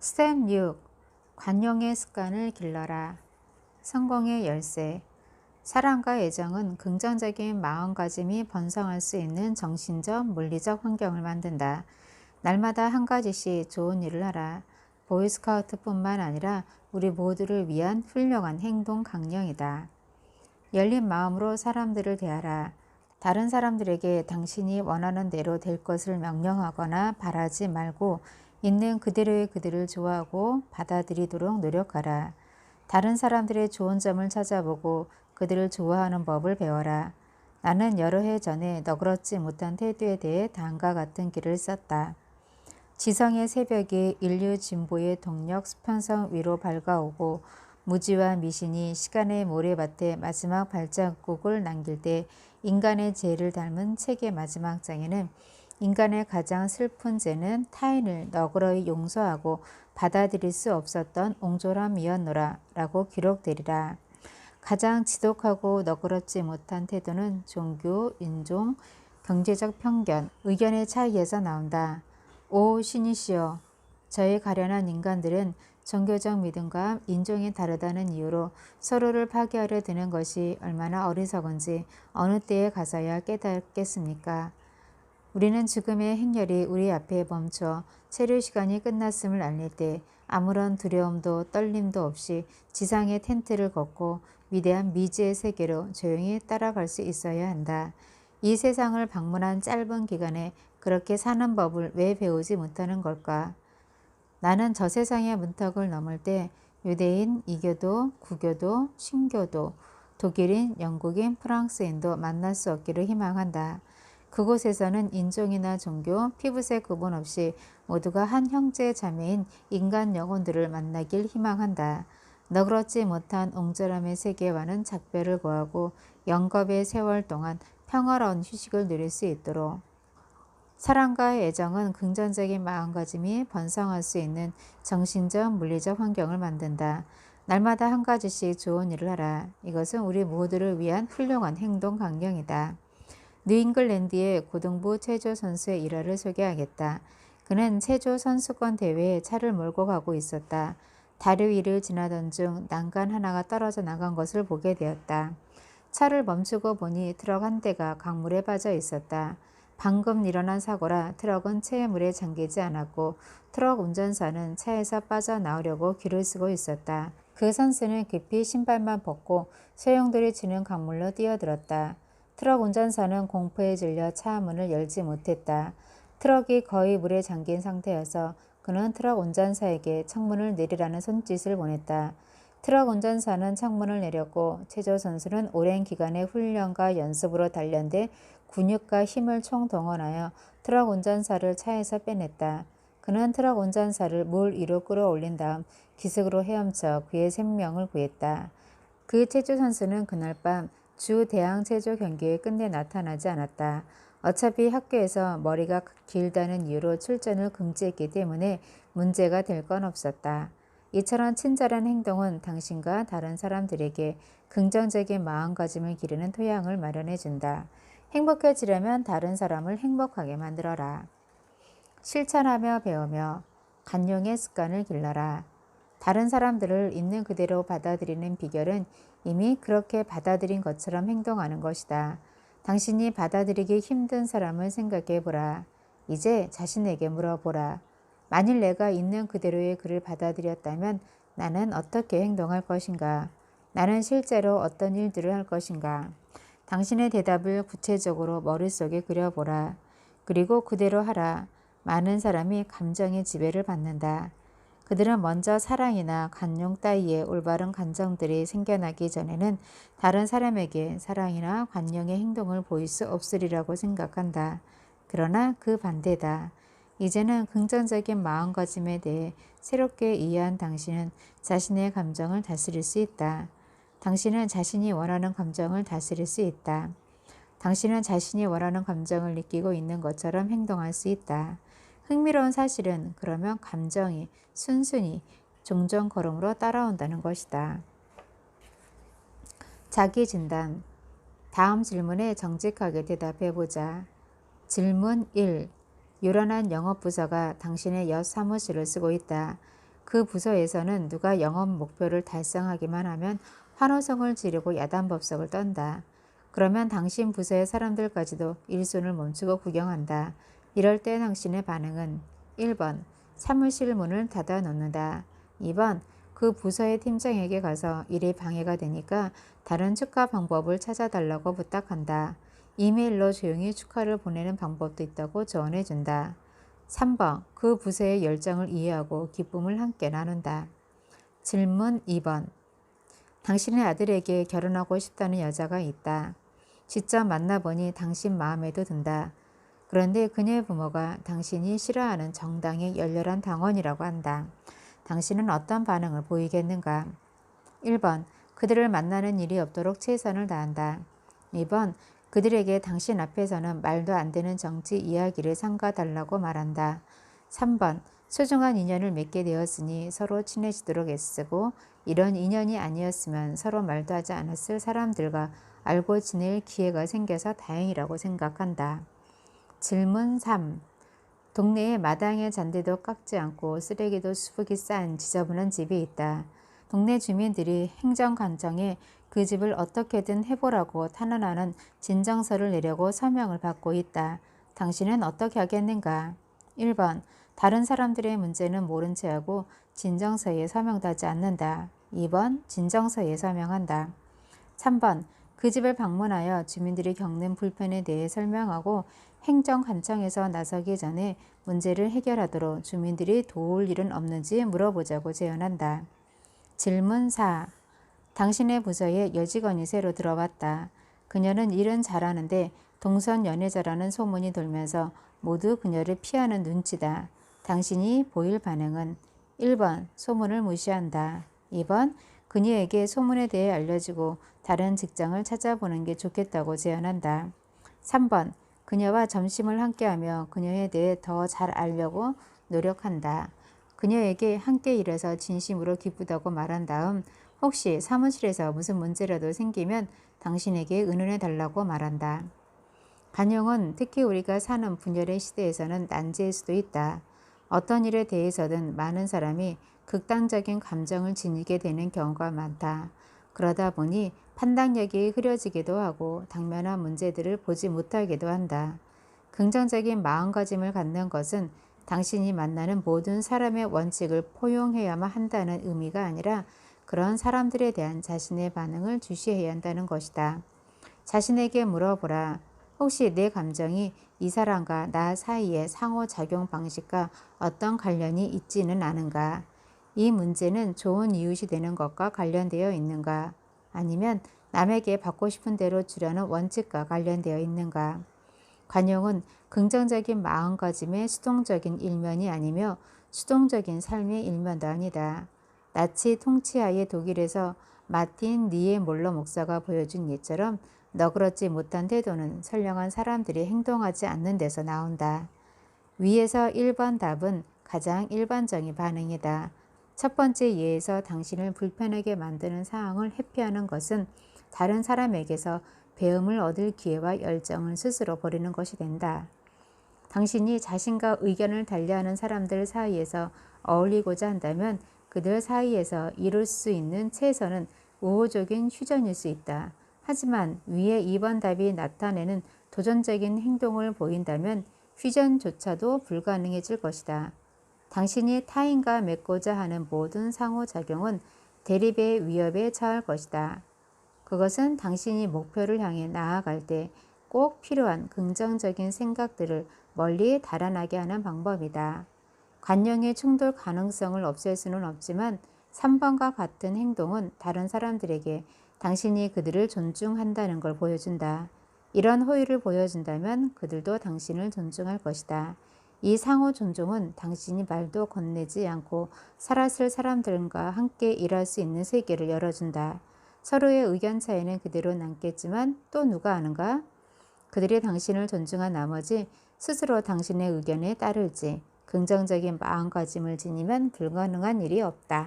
스텝 6. 관용의 습관을 길러라. 성공의 열쇠. 사랑과 애정은 긍정적인 마음가짐이 번성할 수 있는 정신적, 물리적 환경을 만든다. 날마다 한 가지씩 좋은 일을 하라. 보이스카우트뿐만 아니라 우리 모두를 위한 훌륭한 행동 강령이다. 열린 마음으로 사람들을 대하라. 다른 사람들에게 당신이 원하는 대로 될 것을 명령하거나 바라지 말고 있는 그대로의 그들을 좋아하고 받아들이도록 노력하라. 다른 사람들의 좋은 점을 찾아보고 그들을 좋아하는 법을 배워라. 나는 여러 해 전에 너그럽지 못한 태도에 대해 다음과 같은 길을 썼다. 지성의 새벽이 인류 진보의 동력 수평선 위로 밝아오고 무지와 미신이 시간의 모래밭에 마지막 발자국을 남길 때 인간의 죄를 닮은 책의 마지막 장에는 인간의 가장 슬픈 죄는 타인을 너그러이 용서하고 받아들일 수 없었던 옹졸함이었노라 라고 기록되리라. 가장 지독하고 너그럽지 못한 태도는 종교, 인종, 경제적 편견, 의견의 차이에서 나온다. 오 신이시여, 저희 가련한 인간들은 종교적 믿음과 인종이 다르다는 이유로 서로를 파괴하려 드는 것이 얼마나 어리석은지 어느 때에 가서야 깨닫겠습니까? 우리는 죽음의 행렬이 우리 앞에 멈춰 체류 시간이 끝났음을 알릴 때 아무런 두려움도 떨림도 없이 지상의 텐트를 걷고 위대한 미지의 세계로 조용히 따라갈 수 있어야 한다. 이 세상을 방문한 짧은 기간에 그렇게 사는 법을 왜 배우지 못하는 걸까? 나는 저 세상의 문턱을 넘을 때 유대인, 이교도, 구교도, 신교도, 독일인, 영국인, 프랑스인도 만날 수 없기를 희망한다. 그곳에서는 인종이나 종교, 피부색 구분 없이 모두가 한 형제 자매인 인간 영혼들을 만나길 희망한다. 너그럽지 못한 옹졸함의 세계와는 작별을 구하고 영겁의 세월 동안 평화로운 휴식을 누릴 수 있도록. 사랑과 애정은 긍정적인 마음가짐이 번성할 수 있는 정신적, 물리적 환경을 만든다. 날마다 한 가지씩 좋은 일을 하라. 이것은 우리 모두를 위한 훌륭한 행동 강령이다. 뉴잉글랜드의 고등부 체조 선수의 일화를 소개하겠다. 그는 체조 선수권 대회에 차를 몰고 가고 있었다. 다리 위를 지나던 중 난간 하나가 떨어져 나간 것을 보게 되었다. 차를 멈추고 보니 트럭 한 대가 강물에 빠져 있었다. 방금 일어난 사고라 트럭은 체물에 잠기지 않았고 트럭 운전사는 차에서 빠져나오려고 귀를 쓰고 있었다. 그 선수는 급히 신발만 벗고 소용돌이 치는 강물로 뛰어들었다. 트럭 운전사는 공포에 질려 차 문을 열지 못했다. 트럭이 거의 물에 잠긴 상태여서 그는 트럭 운전사에게 창문을 내리라는 손짓을 보냈다. 트럭 운전사는 창문을 내렸고 체조 선수는 오랜 기간의 훈련과 연습으로 단련돼 근육과 힘을 총동원하여 트럭 운전사를 차에서 빼냈다. 그는 트럭 운전사를 물 위로 끌어올린 다음 기습으로 헤엄쳐 그의 생명을 구했다. 그 체조 선수는 그날 밤 주 대항 체조 경기에 끝내 나타나지 않았다. 어차피 학교에서 머리가 길다는 이유로 출전을 금지했기 때문에 문제가 될 건 없었다. 이처럼 친절한 행동은 당신과 다른 사람들에게 긍정적인 마음가짐을 기르는 토양을 마련해 준다. 행복해지려면 다른 사람을 행복하게 만들어라. 실천하며 배우며 관용의 습관을 길러라. 다른 사람들을 있는 그대로 받아들이는 비결은 이미 그렇게 받아들인 것처럼 행동하는 것이다. 당신이 받아들이기 힘든 사람을 생각해 보라. 이제 자신에게 물어보라. 만일 내가 있는 그대로의 그를 받아들였다면 나는 어떻게 행동할 것인가? 나는 실제로 어떤 일들을 할 것인가? 당신의 대답을 구체적으로 머릿속에 그려보라. 그리고 그대로 하라. 많은 사람이 감정의 지배를 받는다. 그들은 먼저 사랑이나 관용 따위의 올바른 감정들이 생겨나기 전에는 다른 사람에게 사랑이나 관용의 행동을 보일 수 없으리라고 생각한다. 그러나 그 반대다. 이제는 긍정적인 마음가짐에 대해 새롭게 이해한 당신은 자신의 감정을 다스릴 수 있다. 당신은 자신이 원하는 감정을 다스릴 수 있다. 당신은 자신이 원하는 감정을 느끼고 있는 것처럼 행동할 수 있다. 흥미로운 사실은 그러면 감정이 순순히 종종 걸음으로 따라온다는 것이다. 자기 진단. 다음 질문에 정직하게 대답해보자. 질문 1. 요란한 영업부서가 당신의 옆 사무실을 쓰고 있다. 그 부서에서는 누가 영업 목표를 달성하기만 하면 환호성을 지르고 야단법석을 떤다. 그러면 당신 부서의 사람들까지도 일손을 멈추고 구경한다. 이럴 때 당신의 반응은 1번 사무실 문을 닫아 놓는다. 2번 그 부서의 팀장에게 가서 일이 방해가 되니까 다른 축하 방법을 찾아달라고 부탁한다. 이메일로 조용히 축하를 보내는 방법도 있다고 조언해 준다. 3번 그 부서의 열정을 이해하고 기쁨을 함께 나눈다. 질문 2번 당신의 아들에게 결혼하고 싶다는 여자가 있다. 직접 만나보니 당신 마음에도 든다. 그런데 그녀의 부모가 당신이 싫어하는 정당의 열렬한 당원이라고 한다. 당신은 어떤 반응을 보이겠는가? 1번 그들을 만나는 일이 없도록 최선을 다한다. 2번 그들에게 당신 앞에서는 말도 안 되는 정치 이야기를 삼가달라고 말한다. 3번 소중한 인연을 맺게 되었으니 서로 친해지도록 애쓰고 이런 인연이 아니었으면 서로 말도 하지 않았을 사람들과 알고 지낼 기회가 생겨서 다행이라고 생각한다. 질문 3. 동네에 마당의 잔디도 깎지 않고 쓰레기도 수북이 쌓은 지저분한 집이 있다. 동네 주민들이 행정관청에 그 집을 어떻게든 해보라고 탄원하는 진정서를 내려고 서명을 받고 있다. 당신은 어떻게 하겠는가? 1번 다른 사람들의 문제는 모른 채하고 진정서에 서명도 하지 않는다. 2번 진정서에 서명한다. 3번 그 집을 방문하여 주민들이 겪는 불편에 대해 설명하고 행정관청에서 나서기 전에 문제를 해결하도록 주민들이 도울 일은 없는지 물어보자고 제안한다. 질문 4. 당신의 부서에 여직원이 새로 들어왔다. 그녀는 일은 잘하는데 동선 연애자라는 소문이 돌면서 모두 그녀를 피하는 눈치다. 당신이 보일 반응은 1번 소문을 무시한다. 2번 그녀에게 소문에 대해 알려주고 다른 직장을 찾아보는 게 좋겠다고 제안한다. 3번 그녀와 점심을 함께하며 그녀에 대해 더 잘 알려고 노력한다. 그녀에게 함께 일해서 진심으로 기쁘다고 말한 다음 혹시 사무실에서 무슨 문제라도 생기면 당신에게 의논해 달라고 말한다. 관용은 특히 우리가 사는 분열의 시대에서는 난제일 수도 있다. 어떤 일에 대해서든 많은 사람이 극단적인 감정을 지니게 되는 경우가 많다. 그러다 보니 판단력이 흐려지기도 하고 당면한 문제들을 보지 못하기도 한다. 긍정적인 마음가짐을 갖는 것은 당신이 만나는 모든 사람의 원칙을 포용해야만 한다는 의미가 아니라 그런 사람들에 대한 자신의 반응을 주시해야 한다는 것이다. 자신에게 물어보라. 혹시 내 감정이 이 사람과 나 사이의 상호작용 방식과 어떤 관련이 있지는 않은가? 이 문제는 좋은 이웃이 되는 것과 관련되어 있는가? 아니면 남에게 받고 싶은 대로 주려는 원칙과 관련되어 있는가? 관용은 긍정적인 마음가짐의 수동적인 일면이 아니며 수동적인 삶의 일면도 아니다. 나치 통치하에 독일에서 마틴 니에몰러 목사가 보여준 예처럼 너그럽지 못한 태도는 선량한 사람들이 행동하지 않는 데서 나온다. 위에서 1번 답은 가장 일반적인 반응이다. 첫 번째 예에서 당신을 불편하게 만드는 상황을 회피하는 것은 다른 사람에게서 배움을 얻을 기회와 열정을 스스로 버리는 것이 된다. 당신이 자신과 의견을 달리하는 사람들 사이에서 어울리고자 한다면 그들 사이에서 이룰 수 있는 최선은 우호적인 휴전일 수 있다. 하지만 위에 2번 답이 나타내는 도전적인 행동을 보인다면 휴전조차도 불가능해질 것이다. 당신이 타인과 맺고자 하는 모든 상호작용은 대립의 위협에 처할 것이다. 그것은 당신이 목표를 향해 나아갈 때 꼭 필요한 긍정적인 생각들을 멀리 달아나게 하는 방법이다. 관용의 충돌 가능성을 없앨 수는 없지만 3번과 같은 행동은 다른 사람들에게 당신이 그들을 존중한다는 걸 보여준다. 이런 호의를 보여준다면 그들도 당신을 존중할 것이다. 이 상호 존중은 당신이 말도 건네지 않고 살았을 사람들과 함께 일할 수 있는 세계를 열어준다. 서로의 의견 차이는 그대로 남겠지만 또 누가 아는가? 그들이 당신을 존중한 나머지 스스로 당신의 의견에 따를지 긍정적인 마음가짐을 지니면 불가능한 일이 없다.